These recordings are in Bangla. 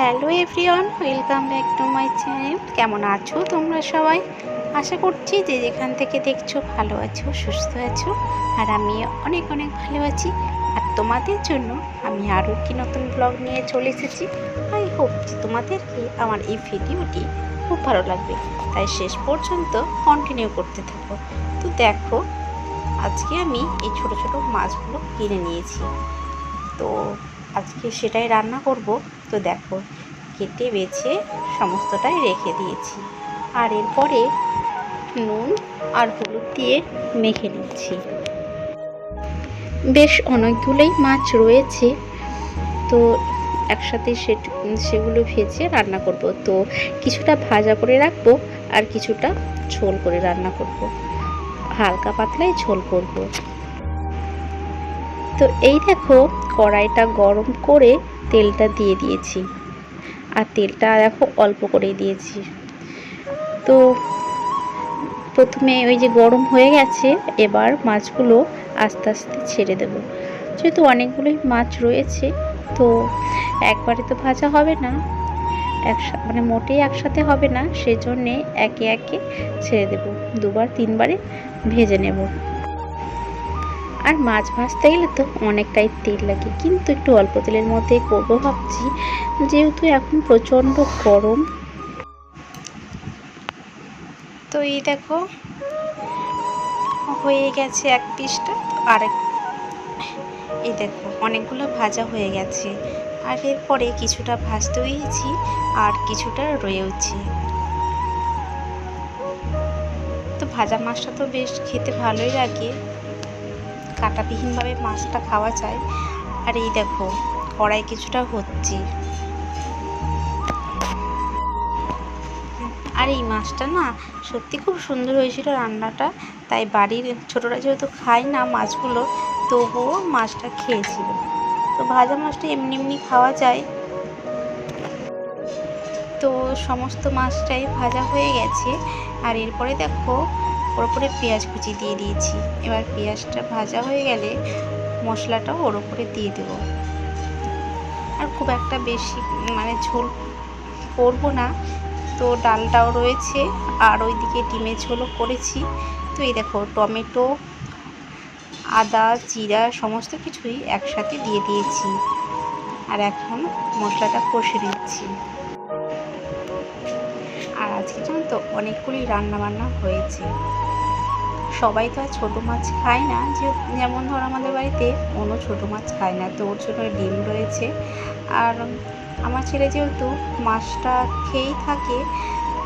Hello everyone, welcome back to my channel. কেমন আছো তোমরা সবাই? আশা করছি যে যেখান থেকে দেখছো ভালো আছো, সুস্থ আছো। আর আমি অনেক অনেক ভালো আছি। আর তোমাদের জন্য আমি আরও একটি নতুন ব্লগ নিয়ে চলে এসেছি। আই হোপ যে তোমাদেরকে আমার এই ভিডিওটি খুব ভালো লাগবে, তাই শেষ পর্যন্ত কন্টিনিউ করতে থাকো। তো দেখো, আজকে আমি এই ছোট ছোট মাছগুলো কিনে নিয়েছি। তো আজকে সেটাই রান্না করব। তো দেখো, কেটে বেছে সমস্তটাই রেখে দিয়েছি। আর এরপরে নুন আর হলুদ দিয়ে মেখে নিচ্ছি। বেশ অনেকগুলোই মাছ রয়েছে, তো একসাথে সেগুলো ভেজে রান্না করব। তো কিছুটা ভাজা করে রাখবো আর কিছুটা ঝোল করে রান্না করব। হালকা পাতলাই ঝোল করব। তো এই দেখো, কড়াইটা গরম করে তেলটা দিয়ে দিয়েছি। আর তেলটা দেখো অল্প করেই দিয়েছি। তো প্রথমে ওই যে গরম হয়ে গেছে, এবার মাছগুলো আস্তে আস্তে ছেড়ে দেব। যেহেতু অনেকগুলোই মাছ রয়েছে, তো একবারে তো ভাজা হবে না, মানে মোটেই একসাথে হবে না, সেজন্যে একে একে ছেড়ে দেব। দুবার তিনবারে ভেজে নেব। আর মাছ ভাজতে গেলে তো অনেকটাই তেল লাগে, কিন্তু একটু অল্প তেলের মধ্যে করবো ভাবছি, যেহেতু এখন প্রচণ্ড গরম। তো এই দেখো, হয়ে গেছে এক পিসটা। আর এই দেখো, অনেকগুলো ভাজা হয়ে গেছে। আর এরপরে কিছুটা ভাজতে দিয়েছি আর কিছুটা রয়েছে। তো ভাজা মাছটা তো বেশ খেতে ভালোই লাগে, কাঁটাবিহীনভাবে মাছটা খাওয়া যায়। আর এই দেখো, কড়াই কিছুটা হচ্ছে। আর এই মাছটা না সত্যি খুব সুন্দর হয়েছিল রান্নাটা। তাই বাড়ির ছোটরা যেহেতু খায় না মাছগুলো, তবুও মাছটা খেয়েছিল। তো ভাজা মাছটা এমনি এমনি খাওয়া যায়। তো সমস্ত মাছটাই ভাজা হয়ে গেছে। আর এরপরে দেখো, ওর উপরে পেঁয়াজ কুচি দিয়ে দিয়েছি। এবার পেঁয়াজটা ভাজা হয়ে গেলে মশলাটাও ওর উপরে দিয়ে দেবো। আর খুব একটা বেশি মানে ঝোল করবো না। তো ডালটাও রয়েছে, আর ওইদিকে ডিমের ঝোলও করেছি। তো এই দেখো, টমেটো, আদা, জিরা সমস্ত কিছুই একসাথে দিয়ে দিয়েছি। আর এখন মশলাটা কষে নিচ্ছি। আর আজকে জানো তো অনেকগুলি রান্নাবান্না হয়েছে। সবাই তো আর ছোটো মাছ খায় না, যেমন ধর আমাদের বাড়িতে কোনো ছোটো মাছ খায় না, তো ওর জন্য ডিম রয়েছে। আর আমার ছেলে যেহেতু মাছটা খেয়েই থাকে,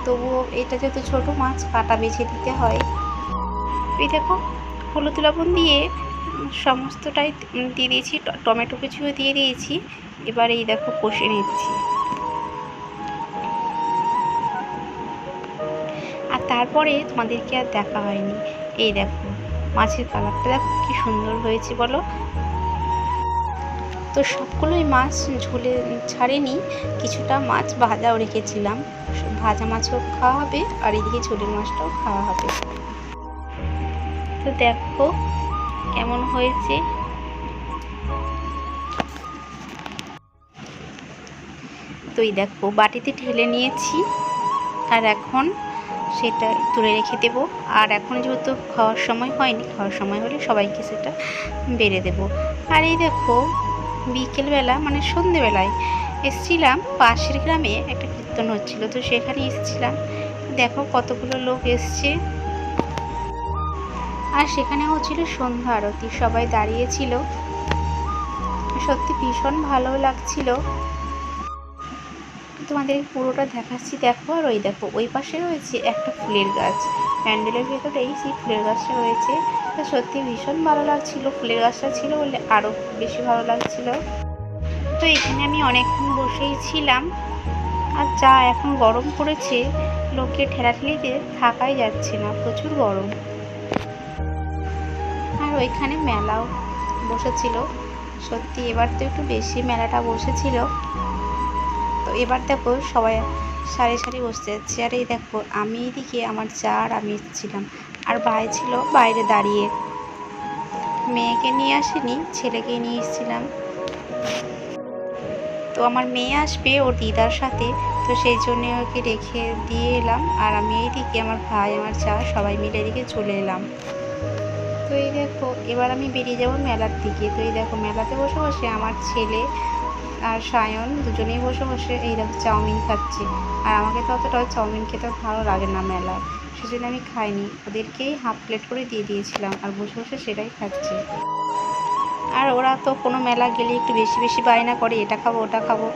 তবুও এটা যেহেতু ছোটো মাছ, কাটা বেছে দিতে হয়। এই দেখো, হলুদ লবণ দিয়ে সমস্তটাই দিয়ে দিয়েছি, টমেটো কুচিও দিয়ে দিয়েছি। এবার এই দেখো কষে নিচ্ছি। আর তারপরে তোমাদেরকে আর দেখা হয়নি। এই দেখো, মাছের কালারটা দেখো কি সুন্দর হয়েছে বলো। তো সবগুলোই মাছ ঝোলে ছাড়েনি, কিছুটা মাছ ভাজাও রেখেছিলাম। ভাজা মাছও খাওয়া হবে আর এদিকে ঝোলের মাছটাও খাওয়া হবে। তো দেখো কেমন হয়েছে। তো এই দেখো, বাটিতে ঢেলে নিয়েছি। আর এখন সেটা তুলে রেখে দেব। আর এখন যেহেতু খাওয়ার সময় হয়নি, খাওয়ার সময় হলে সবাইকে সেটা বেড়ে দেব। আর এই দেখো, বিকেলবেলা মানে সন্ধেবেলায় এসেছিলাম, পাশের গ্রামে একটা কীর্তন হচ্ছিল, তো সেখানে এসেছিলাম। দেখো কতগুলো লোক এসছে। আর সেখানে হচ্ছিল সন্ধ্যা আরতি, সবাই দাঁড়িয়েছিল। সত্যি ভীষণ ভালো লাগছিল। তোমাদের পুরোটা দেখাচ্ছি দেখো। আর ওই দেখো, ওই পাশে রয়েছে একটা ফুলের গাছ, প্যান্ডেলের ভেতরেই সেই ফুলের গাছটা রয়েছে। তো সত্যি ভীষণ ভালো লাগছিল, ফুলের গাছটা ছিল বলে আরও বেশি ভালো লাগছিল। তো এখানে আমি অনেকক্ষণ বসেই ছিলাম। আর যা এখন গরম পড়েছে, লোকে ঠেলাঠেলিতে থাকাই যাচ্ছে না, প্রচুর গরম। আর ওইখানে মেলাও বসেছিল। সত্যি এবার তো একটু বেশি মেলাটা বসেছিল। তো এবার দেখো, সবাই সারি সারি বসতে যাচ্ছে। আর এই দেখো, আমি এদিকে আমার চা আর আমি এসেছিলাম, আর ভাই ছিল বাইরে দাঁড়িয়ে। মেয়েকে নিয়ে আসিনি, ছেলেকে নিয়ে এসেছিলাম। তো আমার মেয়ে আসবে ওর দিদার সাথে, তো সেই জন্য ওকে রেখে দিয়ে এলাম। আর আমি এইদিকে আমার ভাই আমার চা সবাই মিলে এদিকে চলে এলাম। তো এই দেখো এবার আমি বেরিয়ে যাব মেলার দিকে। তো এই দেখো মেলাতে বসে বসে আমার ছেলে আর সায়ন দুজনেই বসে বসে এই দেখো চাউমিন খাচ্ছে। আর আমাকে তো অতটা চাউমিন খেতে ভালো লাগে না মেলায়, সেজন্য আমি খাইনি, ওদেরকেই হাফ প্লেট করে দিয়ে দিয়েছিলাম আর বসে বসে সেটাই খাচ্ছে। আর ওরা তো কোনো মেলা গেলে একটু বেশি বেশি বায়না করে, এটা খাবো ওটা খাবো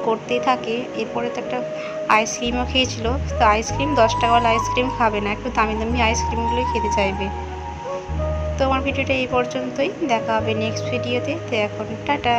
করতেই থাকে। এরপরে তো একটা আইসক্রিমও খেয়েছিল, তো আইসক্রিম 10 টাকাওয়ালা আইসক্রিম খাবে না, একটু দামি দামি আইসক্রিমগুলোই খেতে চাইবে। তো আমার ভিডিওটা এই পর্যন্তই, দেখা হবে নেক্সট ভিডিওতে। তো এখন টাটা।